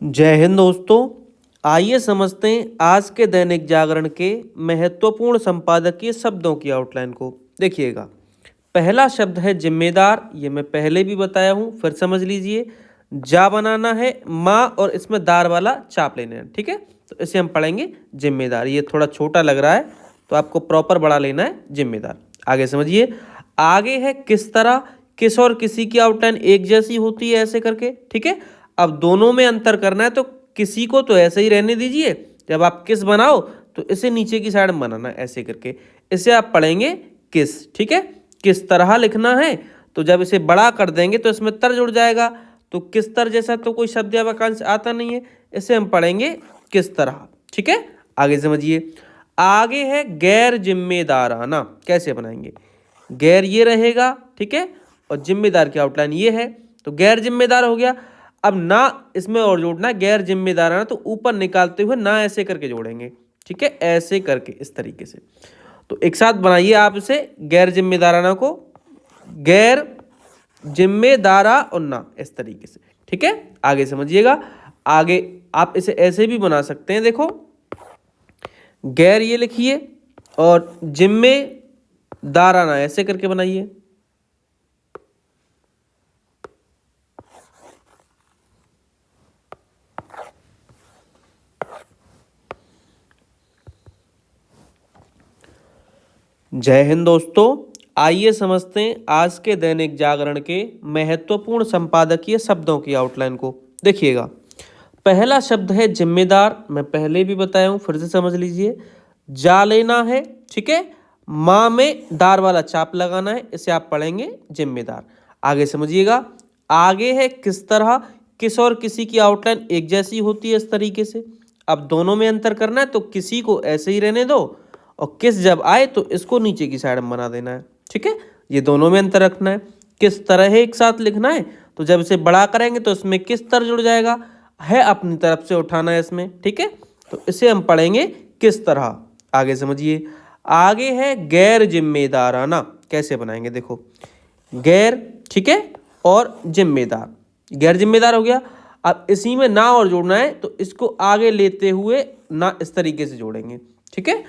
जय हिंद दोस्तों। आइए समझते हैं आज के दैनिक जागरण के महत्वपूर्ण संपादकीय शब्दों की आउटलाइन को। देखिएगा, पहला शब्द है जिम्मेदार। ये मैं पहले भी बताया हूँ, फिर समझ लीजिए। जा बनाना है माँ और इसमें दार वाला चाप लेना है, ठीक है। तो इसे हम पढ़ेंगे जिम्मेदार। ये थोड़ा छोटा लग रहा है तो आपको प्रॉपर बड़ा लेना है जिम्मेदार। आगे समझिए। आगे है किस तरह। किस और किसी की आउटलाइन एक जैसी होती है ऐसे करके, ठीक है। अब दोनों में अंतर करना है तो किसी को तो ऐसे ही रहने दीजिए। जब आप किस बनाओ तो इसे नीचे की साइड में बनाना है ऐसे करके। इसे आप पढ़ेंगे किस, ठीक है। किस तरह लिखना है तो जब इसे बड़ा कर देंगे तो इसमें तर जुड़ जाएगा। तो किस तरह जैसा तो कोई शब्द या वाक्यांश आता नहीं है, इसे हम पढ़ेंगे किस तरह, ठीक है। आगे समझिए। आगे है गैर जिम्मेदाराना। कैसे बनाएंगे? गैर ये रहेगा, ठीक है, और जिम्मेदार की आउटलाइन ये है तो गैर जिम्मेदार हो गया। अब ना इसमें और जोड़ना है गैर जिम्मेदाराना, तो ऊपर निकालते हुए ना ऐसे करके जोड़ेंगे, ठीक है, ऐसे करके इस तरीके से। तो एक साथ बनाइए आप इसे, गैर जिम्मेदाराना को, गैर जिम्मेदारा और ना, इस तरीके से, ठीक है। आगे समझिएगा। आगे आप इसे ऐसे भी बना सकते हैं, देखो, गैर ये लिखिए और जिम्मेदाराना ऐसे करके बनाइए। जय हिंद दोस्तों। आइए समझते हैं आज के दैनिक जागरण के महत्वपूर्ण संपादकीय शब्दों की आउटलाइन को। देखिएगा, पहला शब्द है जिम्मेदार। मैं पहले भी बताया हूं, फिर से समझ लीजिए। जा लेना है, ठीक है, माँ में दार वाला चाप लगाना है, इसे आप पढ़ेंगे जिम्मेदार। आगे समझिएगा। आगे है किस तरह। किस और किसी की आउटलाइन एक जैसी होती है इस तरीके से। अब दोनों में अंतर करना है तो किसी को ऐसे ही रहने दो और किस जब आए तो इसको नीचे की साइड में बना देना है, ठीक है। ये दोनों में अंतर रखना है। किस तरह है एक साथ लिखना है तो जब इसे बड़ा करेंगे तो इसमें किस तरह जुड़ जाएगा, है अपनी तरफ से उठाना है इसमें, ठीक है। तो इसे हम पढ़ेंगे किस तरह। आगे समझिए। आगे है गैर जिम्मेदाराना। कैसे बनाएंगे? देखो, गैर, ठीक है, और जिम्मेदार। गैर जिम्मेदार हो गया। अब इसी में ना और जोड़ना है तो इसको आगे लेते हुए ना इस तरीके से जोड़ेंगे, ठीक है।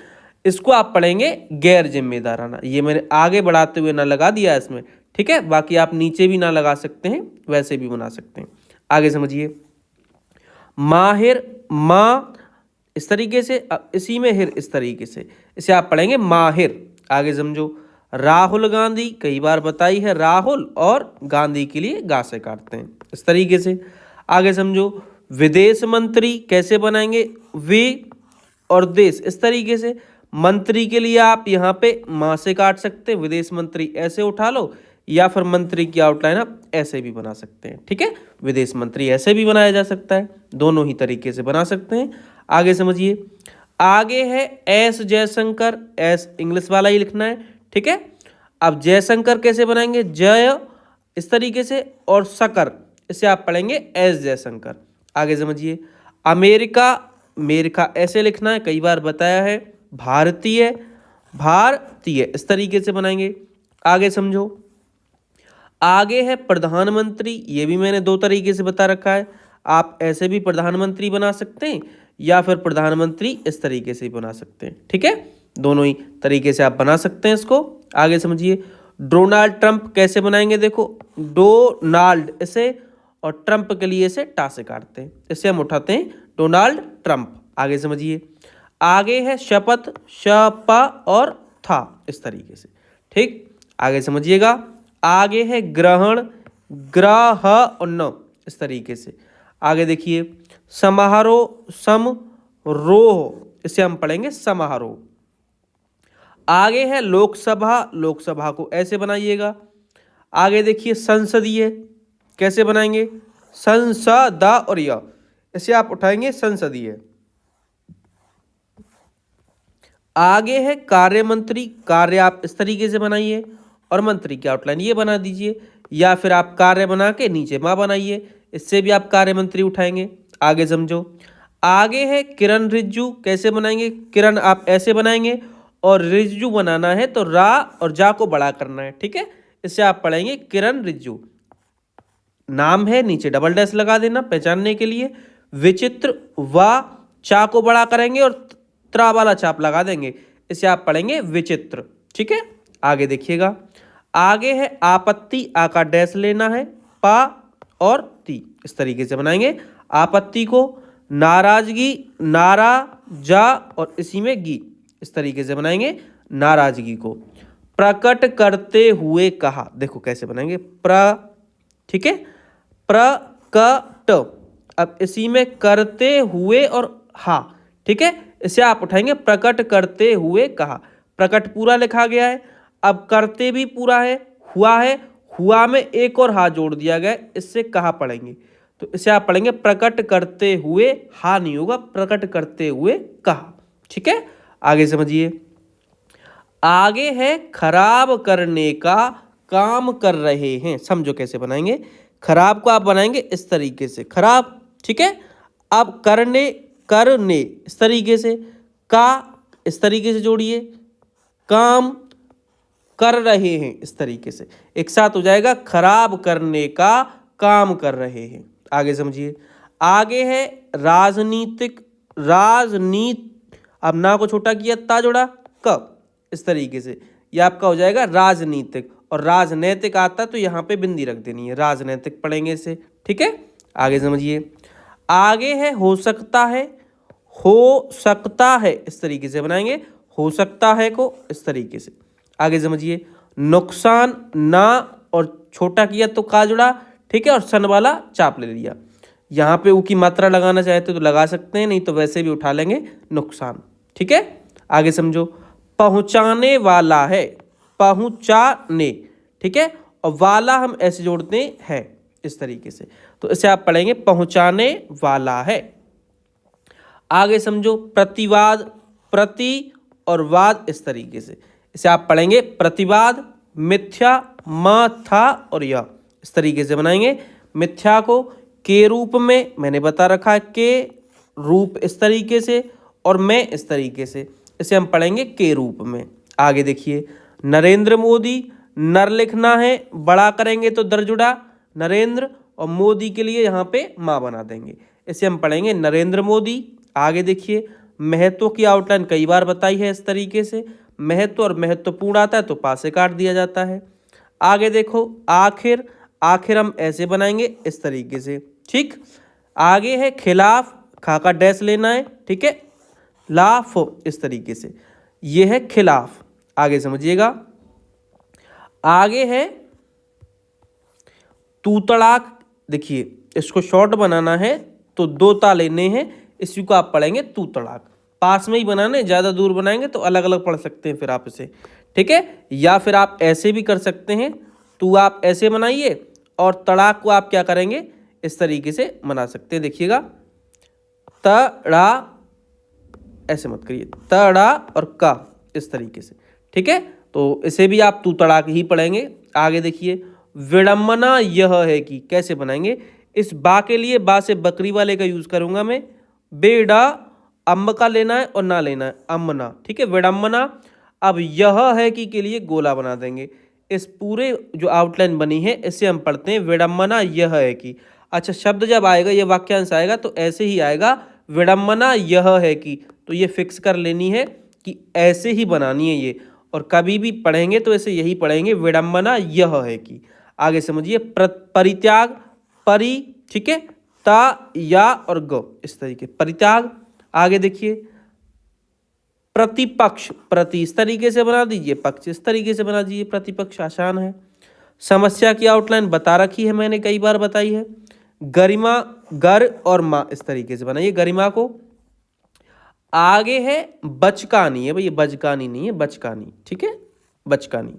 इसको आप पढ़ेंगे गैर जिम्मेदाराना। ये मैंने आगे बढ़ाते हुए ना लगा दिया इसमें, ठीक है। बाकी आप नीचे भी ना लगा सकते हैं, वैसे भी बना सकते हैं। आगे समझिए। माहिर, माँ इस तरीके से, अब इसी में हिर इस तरीके से, इसे आप पढ़ेंगे माहिर। आगे समझो। राहुल गांधी, कई बार बताई है, राहुल और गांधी के लिए गा से काटते हैं इस तरीके से। आगे समझो। विदेश मंत्री कैसे बनाएंगे? वे और देश इस तरीके से। मंत्री के लिए आप यहाँ पे माँ से काट सकते हैं, विदेश मंत्री ऐसे उठा लो, या फिर मंत्री की आउटलाइन आप ऐसे भी बना सकते हैं, ठीक है। विदेश मंत्री ऐसे भी बनाया जा सकता है, दोनों ही तरीके से बना सकते हैं। आगे समझिए। आगे है एस जयशंकर। एस इंग्लिश वाला ही लिखना है, ठीक है। अब जयशंकर कैसे बनाएंगे? जय इस तरीके से और शकर, इसे आप पढ़ेंगे एस जयशंकर। आगे समझिए। अमेरिका, अमेरिका ऐसे लिखना है, कई बार बताया है। भारतीय, भारतीय इस तरीके से बनाएंगे। आगे समझो। आगे है प्रधानमंत्री। ये भी मैंने दो तरीके से बता रखा है, आप ऐसे भी प्रधानमंत्री बना सकते हैं या फिर प्रधानमंत्री इस तरीके से भी बना सकते हैं, ठीक है। दोनों ही तरीके से आप बना सकते हैं इसको। आगे समझिए। डोनाल्ड ट्रंप कैसे बनाएंगे? देखो, डोनाल्ड इसे और ट्रंप के लिए इसे टा से काटते हैं, इसे हम उठाते हैं डोनाल्ड ट्रंप। आगे समझिए। आगे है शपथ, शपा और था इस तरीके से, ठीक। आगे समझिएगा। आगे है ग्रहण, ग्रह और न इस तरीके से। आगे देखिए। समारोह, समारोह इसे हम पढ़ेंगे समारोह। आगे है लोकसभा, लोकसभा को ऐसे बनाइएगा। आगे देखिए संसदीय, कैसे बनाएंगे? संसदा और य, इसे आप उठाएंगे संसदीय। आगे है कार्य मंत्री, कार्य आप इस तरीके से बनाइए और मंत्री की आउटलाइन ये बना दीजिए, या फिर आप कार्य बना के नीचे माँ बनाइए, इससे भी आप कार्य मंत्री उठाएंगे। आगे समझो। आगे है किरण रिज्जू। कैसे बनाएंगे? किरण आप ऐसे बनाएंगे और रिज्जू बनाना है तो रा और जा को बड़ा करना है, ठीक है। इससे आप पढ़ेंगे किरण रिज्जू। नाम है, नीचे डबल डैश लगा देना पहचानने के लिए, विचित्र वा चा को बड़ा करेंगे और त्रा वाला चाप लगा देंगे, इसे आप पढ़ेंगे विचित्र। ठीक है, आगे देखिएगा। आगे है आपत्ति, आ का डैश लेना है, पा और ती, इस तरीके से बनाएंगे आपत्ति को। नाराजगी, नारा जा और इसी में गी, इस तरीके से बनाएंगे नाराजगी को। प्रकट करते हुए कहा, देखो कैसे बनाएंगे ठीक है, प्रकट, अब इसी में करते हुए और हा, ठीक है, इसे आप उठाएंगे प्रकट करते हुए कहा। प्रकट पूरा लिखा गया है, अब करते भी पूरा है, हुआ में एक और हा जोड़ दिया गया है, इससे कहा पढ़ेंगे, तो इसे आप पढ़ेंगे प्रकट करते हुए, हा नहीं होगा, प्रकट करते हुए कहा। ठीक है, आगे समझिए। आगे है खराब करने का काम कर रहे हैं, समझो कैसे बनाएंगे। खराब को आप बनाएंगे इस तरीके से, खराब, ठीक है। अब करने इस तरीके से, का इस तरीके से जोड़िए, काम कर रहे हैं इस तरीके से, एक साथ हो जाएगा खराब करने का काम कर रहे हैं। आगे समझिए। आगे है राजनीतिक, अब ना को छोटा किया, ता जोड़ा, क, इस तरीके से ये आपका हो जाएगा राजनीतिक, और राजनैतिक आता तो यहाँ पे बिंदी रख देनी है, राजनैतिक पढ़ेंगे इसे। ठीक है, आगे समझिए। आगे है हो सकता है, इस तरीके से बनाएंगे, हो सकता है को इस तरीके से। आगे समझिए। नुकसान, ना और छोटा किया तो का जुड़ा, ठीक है, और सन वाला चाप ले लिया। यहाँ पे ऊ की मात्रा लगाना चाहते तो लगा सकते हैं, नहीं तो वैसे भी उठा लेंगे नुकसान। ठीक है, आगे समझो। पहुंचाने वाला है, पहुंचाने, ठीक है, और वाला हम ऐसे जोड़ते हैं इस तरीके से, तो इसे आप पढ़ेंगे पहुंचाने वाला है। आगे समझो। प्रतिवाद, प्रति और वाद इस तरीके से, इसे आप पढ़ेंगे प्रतिवाद। मिथ्या, म था और या, इस तरीके से बनाएंगे। मिथ्या को के रूप में मैंने बता रखा है, के रूप इस तरीके से, और मैं इस तरीके से, इसे हम पढ़ेंगे के रूप में। आगे देखिए। नरेंद्र मोदी, नर लिखना है, बड़ा करेंगे तो दर जुड़ा नरेंद्र, और मोदी के लिए यहाँ पे माँ बना देंगे, इसे हम पढ़ेंगे नरेंद्र मोदी। आगे देखिए। महत्व की आउटलाइन कई बार बताई है इस तरीके से, महत्व और महत्वपूर्ण आता है तो पास से काट दिया जाता है। आगे देखो। आखिर, आखिर हम ऐसे बनाएंगे इस तरीके से। ठीक, आगे है खिलाफ, खा का डैश लेना है, ठीक है, लाफ, इस तरीके से, ये है खिलाफ। आगे समझिएगा। आगे है तूतड़ाक, देखिए इसको शॉर्ट बनाना है तो दो ता लेने हैं, इसी को आप पढ़ेंगे तूतड़ाक। पास में ही बनाने, ज़्यादा दूर बनाएंगे तो अलग अलग पढ़ सकते हैं फिर आप इसे। ठीक है, या फिर आप ऐसे भी कर सकते हैं, तू आप ऐसे बनाइए और तड़ाक को आप क्या करेंगे इस तरीके से बना सकते हैं। देखिएगा, तड़ा, ऐसे मत करिए, तड़ा और का इस तरीके से। ठीक है, तो इसे भी आप तू तड़ाक ही पढ़ेंगे। आगे देखिए। विडम्बना यह है कि, कैसे बनाएंगे, इस बा के लिए बा से बकरी वाले का यूज करूंगा मैं, बेडा अम्ब का लेना है और ना लेना है अम्बना। ठीक है, विडम्बना। अब यह है कि के लिए गोला बना देंगे। इस पूरे जो आउटलाइन बनी है इसे हम पढ़ते हैं विडम्बना यह है कि। अच्छा, शब्द जब आएगा, ये वाक्यांश आएगा तो ऐसे ही आएगा, विडम्बना यह है कि, तो ये फिक्स कर लेनी है कि ऐसे ही बनानी है ये, और कभी भी पढ़ेंगे तो ऐसे यही पढ़ेंगे, विडम्बना यह है कि। आगे समझिए। परित्याग, परि, ठीक है, ता, या और ग, इस तरीके परित्याग। आगे देखिए। प्रतिपक्ष, प्रति इस तरीके से बना दीजिए, पक्ष इस तरीके से बना दीजिए, प्रतिपक्ष आसान है। समस्या की आउटलाइन बता रखी है, मैंने कई बार बताई है। गरिमा, गर और माँ इस तरीके से बनाइए गरिमा को। आगे है बचकानी, है भाई, बचकानी नहीं है, बचकानी। ठीक है, बचकानी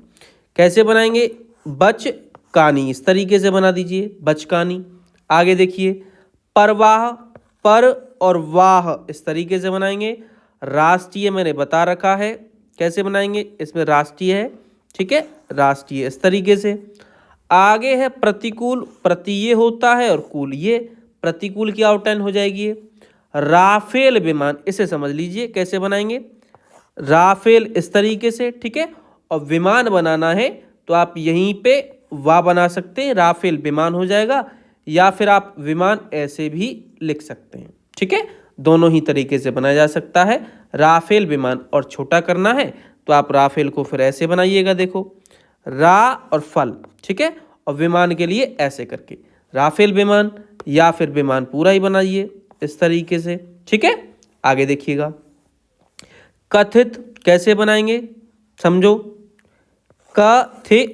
कैसे बनाएंगे, बचकानी इस तरीके से बना दीजिए, बचकानी। आगे देखिए। परवाह, पर और वाह इस तरीके से बनाएंगे। राष्ट्रीय मैंने बता रखा है कैसे बनाएंगे, इसमें राष्ट्रीय है, ठीक है, राष्ट्रीय इस तरीके से। आगे है प्रतिकूल, प्रति ये होता है और कूल ये, प्रतिकूल की आउटलाइन हो जाएगी। राफेल विमान, इसे समझ लीजिए कैसे बनाएंगे, राफेल इस तरीके से, ठीक है, और विमान बनाना है तो आप यहीं पे वाह बना सकते हैं, राफेल विमान हो जाएगा, या फिर आप विमान ऐसे भी लिख सकते हैं। ठीक है, दोनों ही तरीके से बनाया जा सकता है। राफेल विमान और छोटा करना है तो आप राफेल को फिर ऐसे बनाइएगा, देखो रा और फल। ठीक है, और विमान के लिए ऐसे करके राफेल विमान, या फिर विमान पूरा ही बनाइए इस तरीके से। ठीक है, आगे देखिएगा। कथित कैसे बनाएंगे समझो, क थे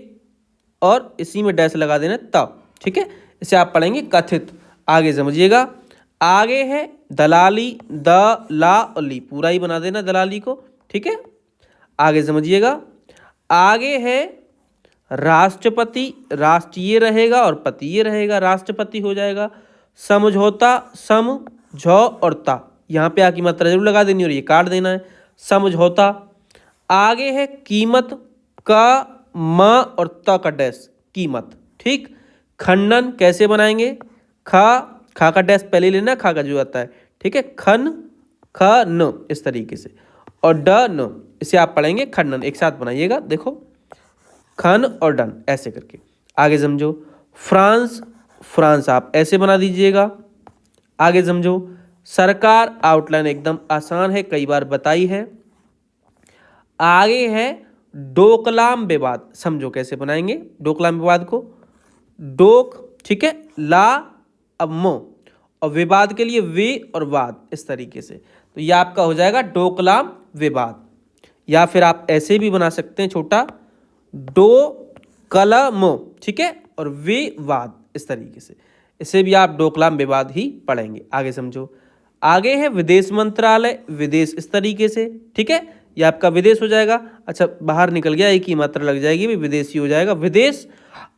और इसी में डैश लगा देना त। ठीक है, इसे आप पढ़ेंगे कथित। आगे समझिएगा, आगे है दलाली, द ला और ली पूरा ही बना देना दलाली को। ठीक है, आगे समझिएगा, आगे है राष्ट्रपति, राष्ट्रीय रहेगा और पति ये रहेगा, राष्ट्रपति हो जाएगा। समझौता, सम झौ और ता, यहाँ पे आकी मात्रा जरूर लगा देनी और ये काट देना है, समझौता। आगे है कीमत, का म और त का डैश, कीमत। ठीक, खंडन कैसे बनाएंगे, खा का डैश पहले लेना, खा का जो आता है। ठीक है, खन ख न इस तरीके से, और ड न इसे आप पढ़ेंगे खंडन। एक साथ बनाइएगा, देखो खन और डन ऐसे करके। आगे समझो, फ्रांस, फ्रांस आप ऐसे बना दीजिएगा। आगे समझो, सरकार, आउटलाइन एकदम आसान है, कई बार बताई है। आगे है डोकलाम विवाद, समझो कैसे बनाएंगे डोकलाम विवाद को, डोक, ठीक है, ला अब मो, और विवाद के लिए वे और वाद इस तरीके से। तो ये आपका हो जाएगा डोकलाम विवाद। या फिर आप ऐसे भी बना सकते हैं छोटा, डो कलम, ठीक है, और वे वाद इस तरीके से। इसे भी आप डोकलाम विवाद ही पढ़ेंगे। आगे समझो, आगे है विदेश मंत्रालय, विदेश इस तरीके से। ठीक है, ये आपका विदेश हो जाएगा। अच्छा, बाहर निकल गया, एक ही मात्रा लग जाएगी, भी विदेशी हो जाएगा विदेश।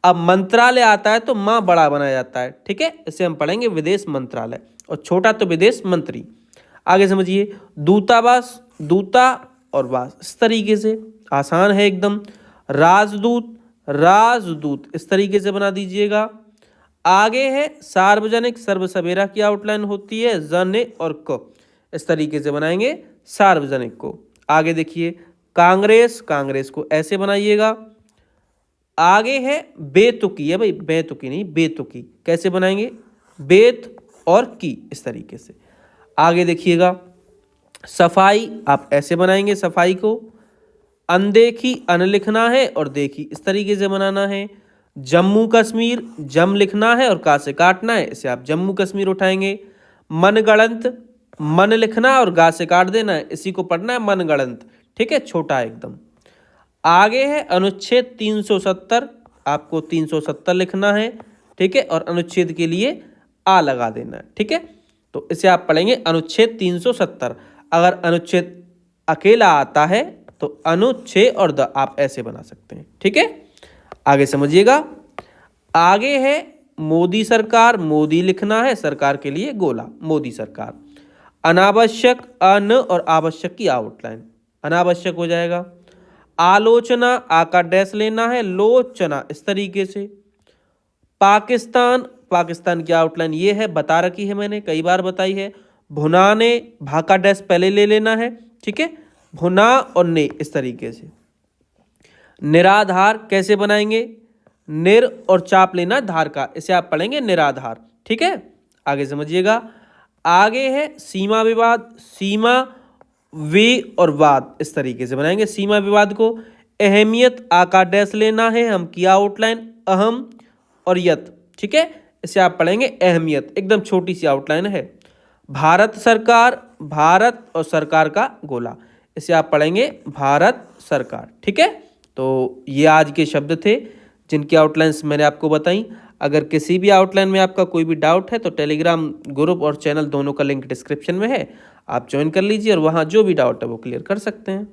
अब मंत्रालय आता है तो माँ बड़ा बनाया जाता है। ठीक है, इसे हम पढ़ेंगे विदेश मंत्रालय, और छोटा तो विदेश मंत्री। आगे समझिए, दूतावास, दूता और वास इस तरीके से, आसान है एकदम। राजदूत, राजदूत इस तरीके से बना दीजिएगा। आगे है सार्वजनिक, सर्व सवेरा की आउटलाइन होती है, जन और क इस तरीके से बनाएंगे सार्वजनिक को। आगे देखिए, कांग्रेस, कांग्रेस को ऐसे बनाइएगा। आगे है बेतुकी, है भाई बेतुकी नहीं बेतुकी, कैसे बनाएंगे, बेत और की इस तरीके से। आगे देखिएगा, सफाई आप ऐसे बनाएंगे सफाई को। अनदेखी, अन लिखना है और देखी इस तरीके से बनाना है। जम्मू कश्मीर, जम लिखना है और का से काटना है, इसे आप जम्मू कश्मीर उठाएंगे। मनगढ़ंत, मन लिखना और गा से काट देना है, इसी को पढ़ना है मनगढ़ंत। ठीक है, छोटा एकदम। आगे है अनुच्छेद 370, आपको 370 लिखना है। ठीक है, और अनुच्छेद के लिए आ लगा देना है। ठीक है, तो इसे आप पढ़ेंगे अनुच्छेद 370। अगर अनुच्छेद अकेला आता है तो अनुच्छेद और द आप ऐसे बना सकते हैं। ठीक है, आगे समझिएगा। आगे है मोदी सरकार, मोदी लिखना है, सरकार के लिए गोला, मोदी सरकार। अनावश्यक, अन और आवश्यक की आउटलाइन, अनावश्यक हो जाएगा। आलोचना, आ का डैश लेना है, लोचना इस तरीके से। पाकिस्तान, पाकिस्तान की आउटलाइन ये है, बता रखी है मैंने, कई बार बताई है। भुनाने, भा का डैश पहले ले लेना है। ठीक है, भुना और ने इस तरीके से। निराधार कैसे बनाएंगे, निर और चाप लेना धार का, इसे आप पढ़ेंगे निराधार। ठीक है, आगे समझिएगा। आगे है सीमा विवाद, सीमा वे और वाद इस तरीके से बनाएंगे सीमा विवाद को। अहमियत, आ का डैश लेना है, हम की आउटलाइन अहम और यत। ठीक है, इसे आप पढ़ेंगे अहमियत, एकदम छोटी सी आउटलाइन है। भारत सरकार, भारत और सरकार का गोला, इसे आप पढ़ेंगे भारत सरकार। ठीक है, तो ये आज के शब्द थे जिनकी आउटलाइंस मैंने आपको बताई। अगर किसी भी आउटलाइन में आपका कोई भी डाउट है तो टेलीग्राम ग्रुप और चैनल दोनों का लिंक डिस्क्रिप्शन में है, आप ज्वाइन कर लीजिए और वहाँ जो भी डाउट है वो क्लियर कर सकते हैं।